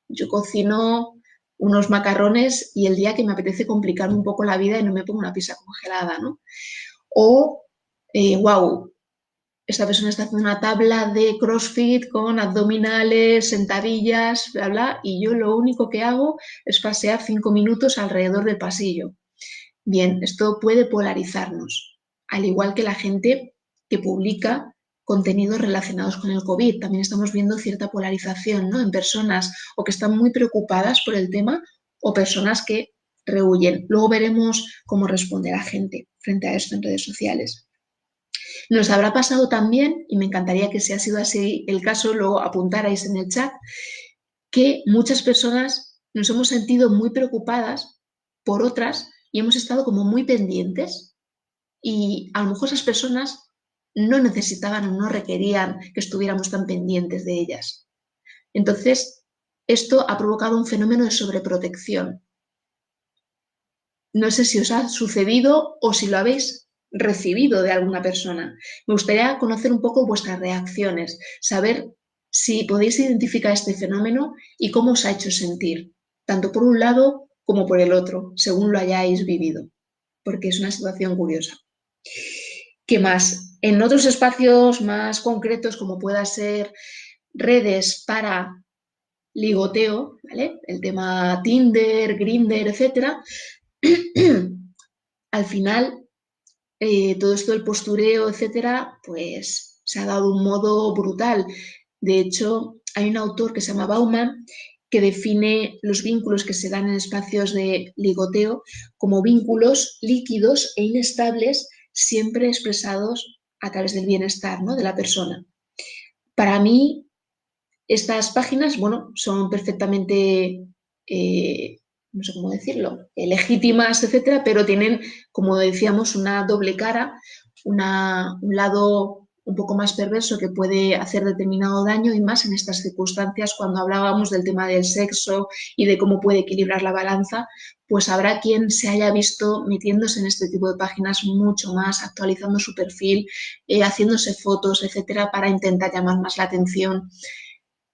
yo cocino unos macarrones y el día que me apetece complicarme un poco la vida y no me pongo una pizza congelada, ¿no? O, wow, esta persona está haciendo una tabla de CrossFit con abdominales, sentadillas, bla, bla, y yo lo único que hago es pasear 5 minutos alrededor del pasillo. Bien, esto puede polarizarnos, al igual que la gente que publica contenidos relacionados con el COVID. También estamos viendo cierta polarización, ¿no? En personas o que están muy preocupadas por el tema o personas que rehuyen. Luego veremos cómo responde la gente frente a esto en redes sociales. Nos habrá pasado también, y me encantaría que si ha sido así el caso, lo apuntarais en el chat, que muchas personas nos hemos sentido muy preocupadas por otras y hemos estado como muy pendientes y a lo mejor esas personas no necesitaban o no requerían que estuviéramos tan pendientes de ellas. Entonces, esto ha provocado un fenómeno de sobreprotección. No sé si os ha sucedido o si lo habéis recibido de alguna persona. Me gustaría conocer un poco vuestras reacciones, saber si podéis identificar este fenómeno y cómo os ha hecho sentir, tanto por un lado como por el otro, según lo hayáis vivido, porque es una situación curiosa. ¿Qué más? En otros espacios más concretos, como pueda ser redes para ligoteo, ¿vale? El tema Tinder, Grindr, etcétera, al final todo esto del postureo, etcétera, pues se ha dado un modo brutal. De hecho, hay un autor que se llama Bauman que define los vínculos que se dan en espacios de ligoteo como vínculos líquidos e inestables, siempre expresados a través del bienestar, ¿no?, de la persona. Para mí, estas páginas, bueno, son perfectamente, no sé cómo decirlo, legítimas, etcétera, pero tienen, como decíamos, una doble cara, un lado un poco más perverso que puede hacer determinado daño y más en estas circunstancias cuando hablábamos del tema del sexo y de cómo puede equilibrar la balanza, pues habrá quien se haya visto metiéndose en este tipo de páginas mucho más, actualizando su perfil, haciéndose fotos, etcétera, para intentar llamar más la atención.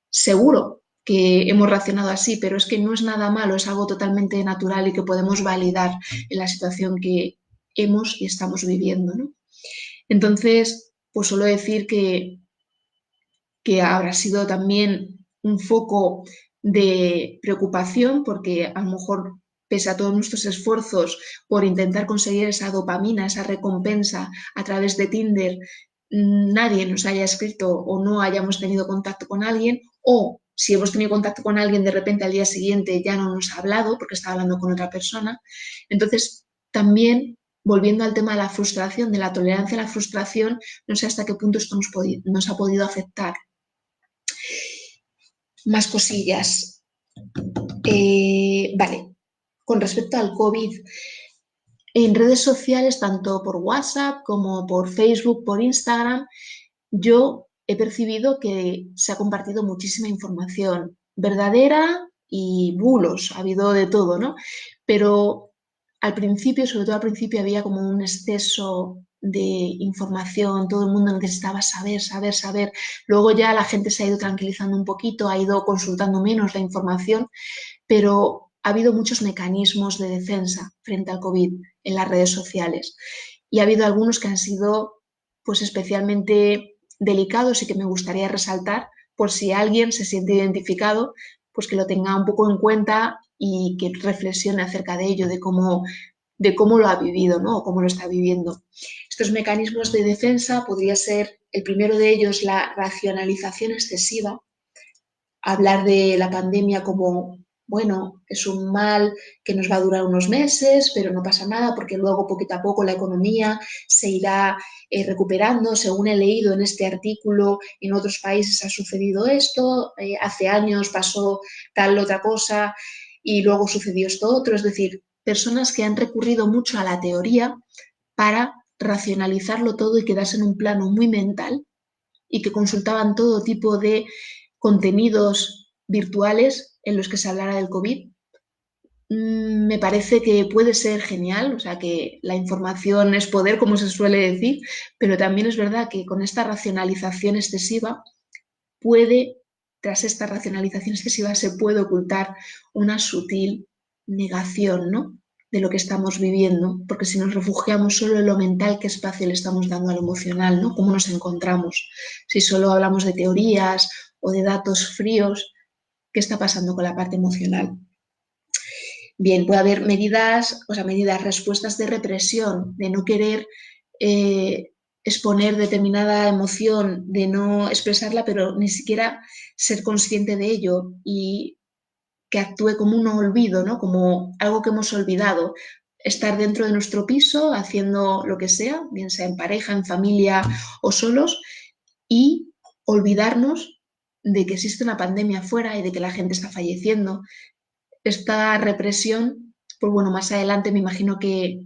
Seguro que hemos reaccionado así, pero es que no es nada malo, es algo totalmente natural y que podemos validar en la situación que hemos y estamos viviendo, ¿no? Entonces, pues solo decir que habrá sido también un foco de preocupación porque a lo mejor pese a todos nuestros esfuerzos por intentar conseguir esa dopamina, esa recompensa a través de Tinder, nadie nos haya escrito o no hayamos tenido contacto con alguien, o si hemos tenido contacto con alguien de repente al día siguiente ya no nos ha hablado porque está hablando con otra persona. Entonces, también volviendo al tema de la frustración, de la tolerancia a la frustración, no sé hasta qué punto esto nos ha podido afectar. Más cosillas. Vale, con respecto al COVID, en redes sociales, tanto por WhatsApp como por Facebook, por Instagram, yo he percibido que se ha compartido muchísima información verdadera y bulos, ha habido de todo, ¿no? Pero al principio, sobre todo al principio, había como un exceso de información, todo el mundo necesitaba saber, saber, saber. Luego ya la gente se ha ido tranquilizando un poquito, ha ido consultando menos la información, pero ha habido muchos mecanismos de defensa frente al COVID en las redes sociales y ha habido algunos que han sido pues especialmente delicados y que me gustaría resaltar por si alguien se siente identificado, pues que lo tenga un poco en cuenta y que reflexione acerca de ello, de cómo lo ha vivido, ¿no? O cómo lo está viviendo. Estos mecanismos de defensa podría ser, el primero de ellos, la racionalización excesiva, hablar de la pandemia como, bueno, es un mal que nos va a durar unos meses, pero no pasa nada porque luego poquito a poco la economía se irá recuperando. Según he leído en este artículo, en otros países ha sucedido esto, hace años pasó tal otra cosa y luego sucedió esto otro. Es decir, personas que han recurrido mucho a la teoría para racionalizarlo todo y quedarse en un plano muy mental y que consultaban todo tipo de contenidos virtuales en los que se hablara del COVID. Me parece que puede ser genial, o sea, que la información es poder, como se suele decir, pero también es verdad que con esta racionalización excesiva puede, tras esta racionalización excesiva, se puede ocultar una sutil negación, ¿no? De lo que estamos viviendo, porque si nos refugiamos solo en lo mental, ¿qué espacio le estamos dando a lo emocional, ¿no? ¿Cómo nos encontramos? Si solo hablamos de teorías o de datos fríos, ¿qué está pasando con la parte emocional? Bien, puede haber medidas, respuestas de represión, de no querer exponer determinada emoción, de no expresarla, pero ni siquiera ser consciente de ello y que actúe como un olvido, ¿no? Como algo que hemos olvidado. Estar dentro de nuestro piso haciendo lo que sea, bien sea en pareja, en familia o solos, y olvidarnos de que existe una pandemia afuera y de que la gente está falleciendo. Esta represión, pues bueno, más adelante me imagino que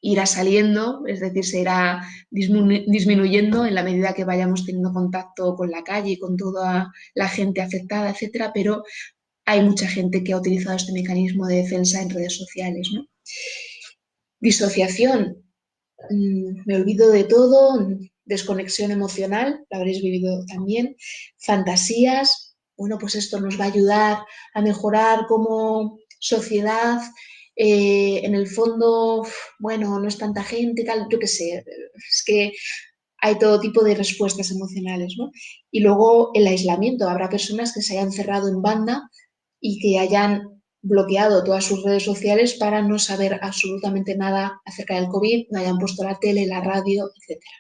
irá saliendo, es decir, se irá disminuyendo en la medida que vayamos teniendo contacto con la calle, con toda la gente afectada, etcétera, pero hay mucha gente que ha utilizado este mecanismo de defensa en redes sociales, ¿no? Disociación, me olvido de todo, desconexión emocional, lo habréis vivido también, fantasías, bueno, pues esto nos va a ayudar a mejorar como sociedad, en el fondo, bueno, no es tanta gente, tal, yo qué sé, es que hay todo tipo de respuestas emocionales, ¿no? Y luego el aislamiento, habrá personas que se hayan cerrado en banda y que hayan bloqueado todas sus redes sociales para no saber absolutamente nada acerca del COVID, no hayan puesto la tele, la radio, etcétera.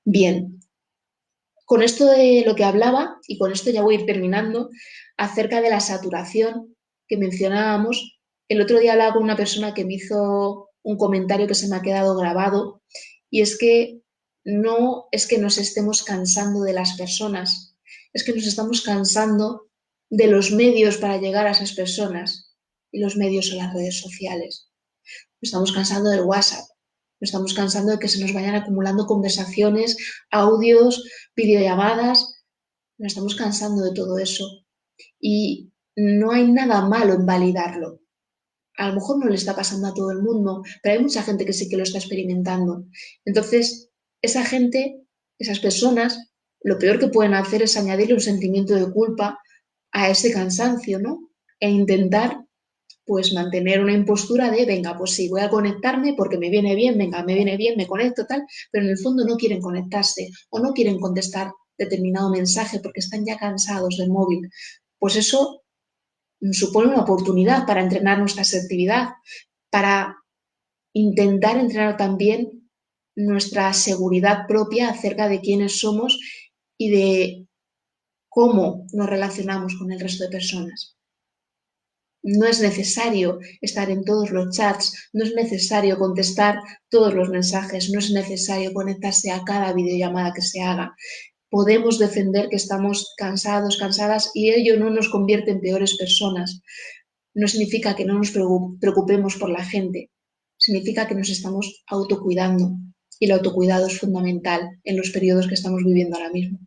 Bien, con esto de lo que hablaba, y con esto ya voy a ir terminando, acerca de la saturación que mencionábamos, el otro día hablaba con una persona que me hizo un comentario que se me ha quedado grabado, y es que no es que nos estemos cansando de las personas, es que nos estamos cansando de los medios para llegar a esas personas, y los medios son las redes sociales. Nos estamos cansando del WhatsApp, nos estamos cansando de que se nos vayan acumulando conversaciones, audios, videollamadas, nos estamos cansando de todo eso. Y no hay nada malo en validarlo. A lo mejor no le está pasando a todo el mundo, pero hay mucha gente que sí que lo está experimentando. Entonces, esa gente, esas personas, lo peor que pueden hacer es añadirle un sentimiento de culpa a ese cansancio, ¿no? E intentar pues mantener una impostura de, venga, pues sí, voy a conectarme porque me viene bien, venga, me viene bien, me conecto, tal, pero en el fondo no quieren conectarse o no quieren contestar determinado mensaje porque están ya cansados del móvil. Pues eso supone una oportunidad para entrenar nuestra asertividad, para intentar entrenar también nuestra seguridad propia acerca de quiénes somos y de cómo nos relacionamos con el resto de personas. No es necesario estar en todos los chats, no es necesario contestar todos los mensajes, no es necesario conectarse a cada videollamada que se haga. Podemos defender que estamos cansados, cansadas y ello no nos convierte en peores personas. No significa que no nos preocupemos por la gente, significa que nos estamos autocuidando. y el autocuidado es fundamental en los periodos que estamos viviendo ahora mismo.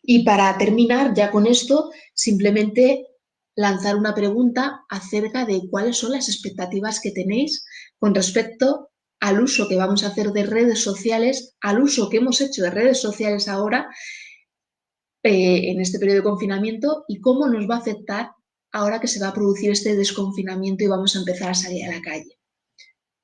Y para terminar ya con esto, simplemente lanzar una pregunta acerca de cuáles son las expectativas que tenéis con respecto al uso que vamos a hacer de redes sociales, al uso que hemos hecho de redes sociales ahora en este periodo de confinamiento y cómo nos va a afectar ahora que se va a producir este desconfinamiento y vamos a empezar a salir a la calle.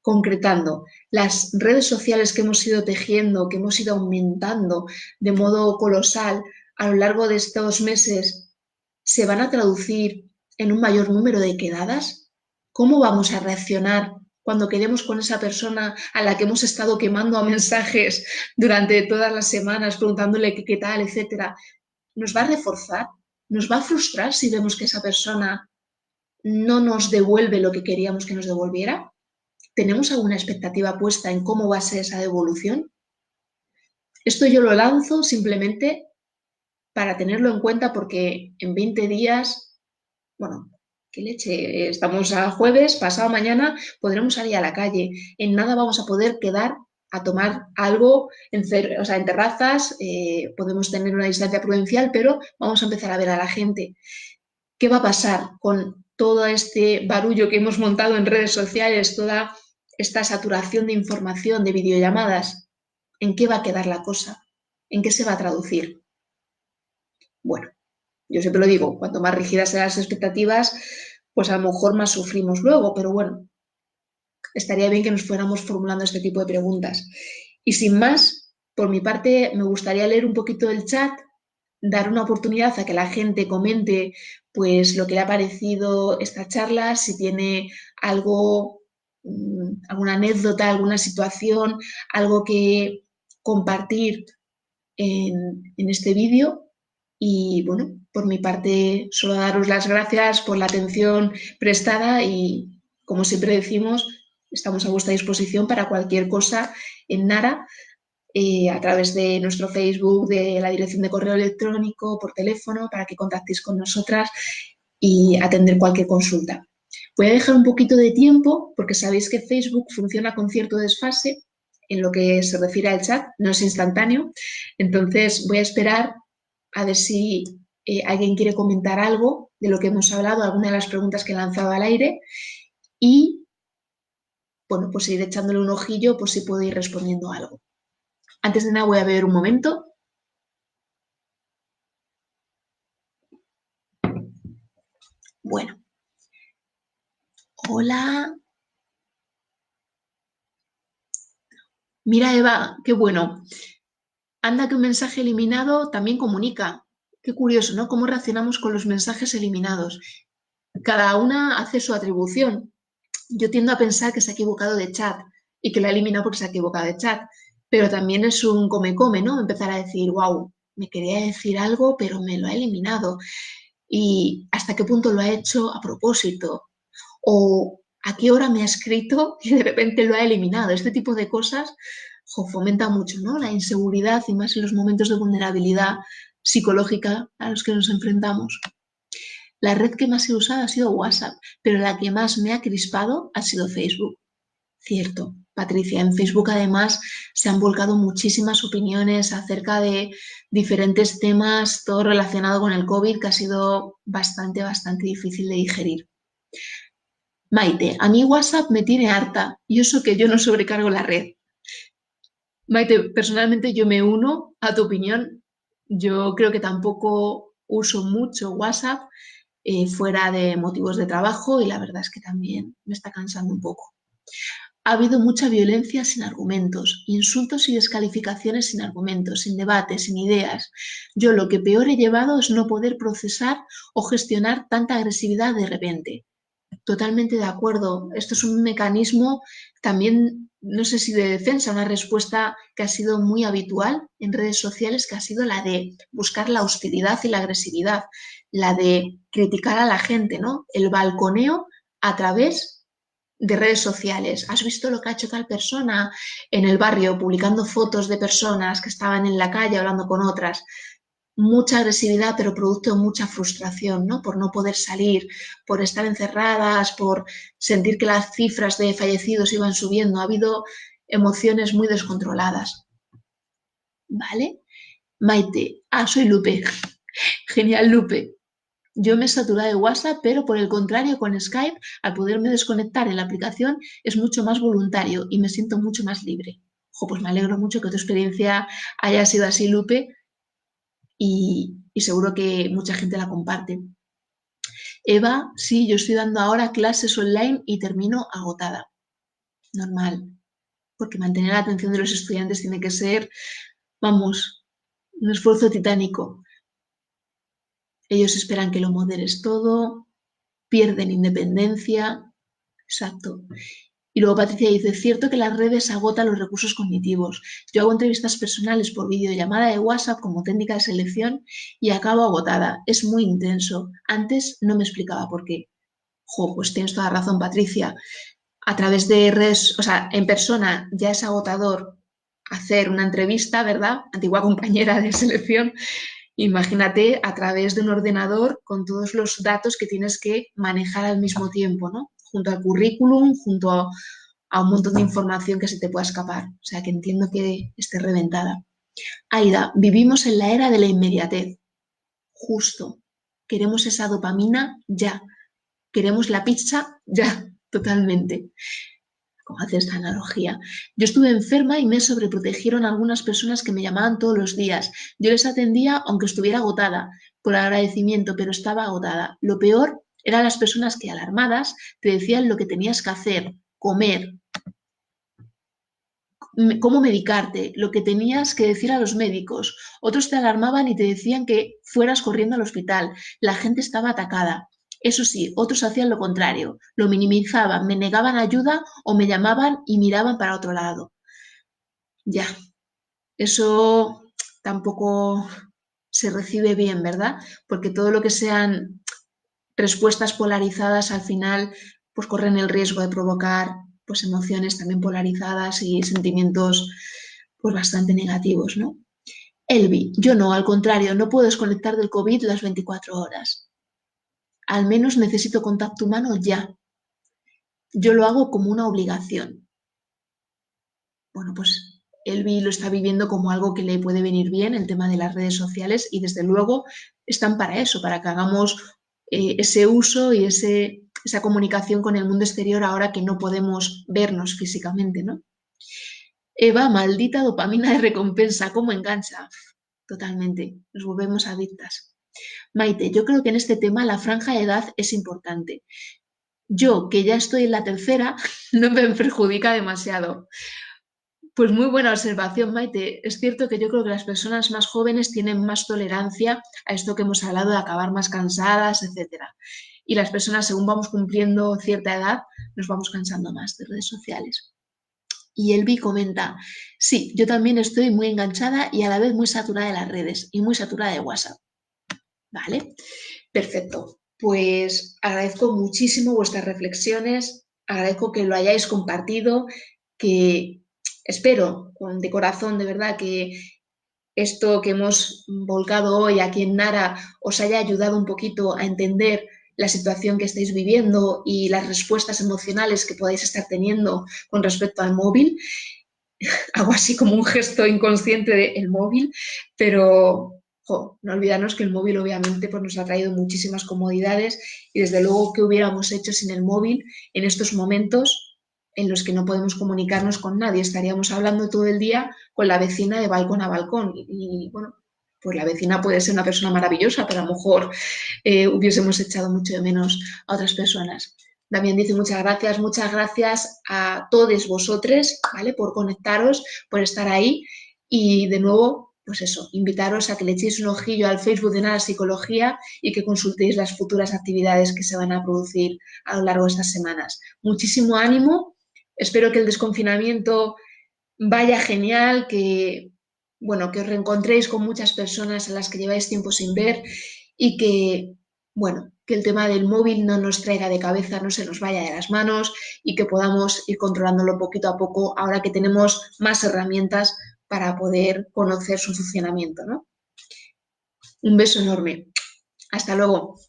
Concretando, las redes sociales que hemos ido tejiendo, que hemos ido aumentando de modo colosal a lo largo de estos meses, ¿se van a traducir en un mayor número de quedadas? ¿Cómo vamos a reaccionar cuando quedemos con esa persona a la que hemos estado quemando a mensajes durante todas las semanas, preguntándole qué tal, etcétera? ¿Nos va a reforzar? ¿Nos va a frustrar si vemos que esa persona no nos devuelve lo que queríamos que nos devolviera? ¿Tenemos alguna expectativa puesta en cómo va a ser esa devolución? Esto yo lo lanzo simplemente para tenerlo en cuenta porque en 20 días, bueno, qué leche, estamos a jueves, pasado mañana podremos salir a la calle. En nada vamos a poder quedar a tomar algo o sea, en terrazas, podemos tener una distancia prudencial, pero vamos a empezar a ver a la gente. ¿Qué va a pasar con todo este barullo que hemos montado en redes sociales, toda esta saturación de información, de videollamadas? ¿En qué va a quedar la cosa? ¿En qué se va a traducir? Bueno, yo siempre lo digo, cuanto más rígidas sean las expectativas, pues a lo mejor más sufrimos luego, pero bueno, estaría bien que nos fuéramos formulando este tipo de preguntas. Y sin más, por mi parte, me gustaría leer un poquito el chat, dar una oportunidad a que la gente comente pues lo que le ha parecido esta charla, si tiene algo, alguna anécdota, alguna situación, algo que compartir en este vídeo. Y bueno, por mi parte, solo daros las gracias por la atención prestada y, como siempre decimos, estamos a vuestra disposición para cualquier cosa en Nara, a través de nuestro Facebook, de la dirección de correo electrónico, por teléfono, para que contactéis con nosotras y atender cualquier consulta. Voy a dejar un poquito de tiempo porque sabéis que Facebook funciona con cierto desfase en lo que se refiere al chat, no es instantáneo. Entonces voy a esperar a ver si alguien quiere comentar algo de lo que hemos hablado, alguna de las preguntas que he lanzado al aire y, bueno, pues ir echándole un ojillo por si puedo ir respondiendo algo. Antes de nada voy a beber un momento. Bueno. Hola. Mira, Eva, qué bueno. Anda que un mensaje eliminado también comunica. Qué curioso, ¿no? Cómo reaccionamos con los mensajes eliminados. Cada una hace su atribución. Yo tiendo a pensar que se ha equivocado de chat y que lo ha eliminado porque se ha equivocado de chat. Pero también es un come-come, ¿no? Empezar a decir, wow, me quería decir algo, pero me lo ha eliminado. Y hasta qué punto lo ha hecho a propósito. O a qué hora me ha escrito y de repente lo ha eliminado. Este tipo de cosas fomenta mucho, ¿no? La inseguridad y más en los momentos de vulnerabilidad psicológica a los que nos enfrentamos. La red que más he usado ha sido WhatsApp, pero la que más me ha crispado ha sido Facebook. Cierto, Patricia, en Facebook además se han volcado muchísimas opiniones acerca de diferentes temas, todo relacionado con el COVID, que ha sido bastante difícil de digerir. Maite, a mí WhatsApp me tiene harta y eso que yo no sobrecargo la red. Maite, personalmente yo me uno a tu opinión. Yo creo que tampoco uso mucho WhatsApp fuera de motivos de trabajo y la verdad es que también me está cansando un poco. Ha habido mucha violencia sin argumentos, insultos y descalificaciones sin argumentos, sin debates, sin ideas. Yo lo que peor he llevado es no poder procesar o gestionar tanta agresividad de repente. Totalmente de acuerdo. Esto es un mecanismo también, no sé si de defensa, una respuesta que ha sido muy habitual en redes sociales, que ha sido la de buscar la hostilidad y la agresividad, la de criticar a la gente, ¿no? El balconeo a través de redes sociales. ¿Has visto lo que ha hecho tal persona en el barrio, publicando fotos de personas que estaban en la calle hablando con otras? Mucha agresividad, pero producto de mucha frustración, ¿no? Por no poder salir, por estar encerradas, por sentir que las cifras de fallecidos iban subiendo. Ha habido emociones muy descontroladas. ¿Vale? Maite, soy Lupe. Genial, Lupe. Yo me he saturado de WhatsApp, pero por el contrario, con Skype, al poderme desconectar en la aplicación, es mucho más voluntario y me siento mucho más libre. Pues me alegro mucho que tu experiencia haya sido así, Lupe, y seguro que mucha gente la comparte. Eva, sí, yo estoy dando ahora clases online y termino agotada. Normal, porque mantener la atención de los estudiantes tiene que ser, vamos, un esfuerzo titánico. Ellos esperan que lo moderes todo, pierden independencia. Exacto. Y luego Patricia dice, es cierto que las redes agotan los recursos cognitivos. Yo hago entrevistas personales por videollamada de WhatsApp como técnica de selección y acabo agotada. Es muy intenso. Antes no me explicaba por qué. Pues tienes toda razón, Patricia. A través de redes, o sea, en persona ya es agotador hacer una entrevista, ¿verdad? Antigua compañera de selección. Imagínate a través de un ordenador con todos los datos que tienes que manejar al mismo tiempo, ¿no? Junto al currículum, junto a un montón de información que se te pueda escapar. O sea, que entiendo que esté reventada. Aida, vivimos en la era de la inmediatez. Justo. Queremos esa dopamina ya. Queremos la pizza ya. Totalmente. ¿Cómo haces esta analogía? Yo estuve enferma y me sobreprotegieron algunas personas que me llamaban todos los días. Yo les atendía aunque estuviera agotada, por agradecimiento, pero estaba agotada. Lo peor eran las personas que, alarmadas, te decían lo que tenías que hacer, comer, cómo medicarte, lo que tenías que decir a los médicos. Otros te alarmaban y te decían que fueras corriendo al hospital. La gente estaba atacada. Eso sí, otros hacían lo contrario, lo minimizaban, me negaban ayuda o me llamaban y miraban para otro lado. Ya, eso tampoco se recibe bien, ¿verdad? Porque todo lo que sean respuestas polarizadas al final pues corren el riesgo de provocar pues emociones también polarizadas y sentimientos pues bastante negativos, ¿no? Elvi, yo no, al contrario, no puedo desconectar del COVID las 24 horas. Al menos necesito contacto humano ya. Yo lo hago como una obligación. Bueno, pues Elvi lo está viviendo como algo que le puede venir bien, el tema de las redes sociales, y desde luego están para eso, para que hagamos ese uso y esa comunicación con el mundo exterior ahora que no podemos vernos físicamente, ¿no? Eva, maldita dopamina de recompensa, ¿cómo engancha? Totalmente, nos volvemos adictas. Maite, yo creo que en este tema la franja de edad es importante. Yo, que ya estoy en la tercera, no me perjudica demasiado. Pues muy buena observación, Maite. Es cierto que yo creo que las personas más jóvenes tienen más tolerancia a esto que hemos hablado de acabar más cansadas, etcétera. Y las personas, según vamos cumpliendo cierta edad, nos vamos cansando más de redes sociales. Y Elvi comenta, sí, yo también estoy muy enganchada y a la vez muy saturada de las redes y muy saturada de WhatsApp. ¿Vale? Perfecto. Pues agradezco muchísimo vuestras reflexiones, agradezco que lo hayáis compartido, que espero de corazón, de verdad, que esto que hemos volcado hoy aquí en Nara os haya ayudado un poquito a entender la situación que estáis viviendo y las respuestas emocionales que podáis estar teniendo con respecto al móvil. Hago así como un gesto inconsciente del móvil, pero no olvidarnos que el móvil obviamente pues, nos ha traído muchísimas comodidades y desde luego qué hubiéramos hecho sin el móvil en estos momentos en los que no podemos comunicarnos con nadie. Estaríamos hablando todo el día con la vecina de balcón a balcón y bueno, pues la vecina puede ser una persona maravillosa, pero a lo mejor hubiésemos echado mucho de menos a otras personas. También dice muchas gracias a todos vosotros, ¿vale? Por conectaros, por estar ahí y de nuevo, pues eso, invitaros a que le echéis un ojillo al Facebook de Nara Psicología y que consultéis las futuras actividades que se van a producir a lo largo de estas semanas. Muchísimo ánimo, espero que el desconfinamiento vaya genial, que, bueno, que os reencontréis con muchas personas a las que lleváis tiempo sin ver y que, bueno, que el tema del móvil no nos traiga de cabeza, no se nos vaya de las manos y que podamos ir controlándolo poquito a poco ahora que tenemos más herramientas para poder conocer su funcionamiento, ¿no? Un beso enorme. Hasta luego.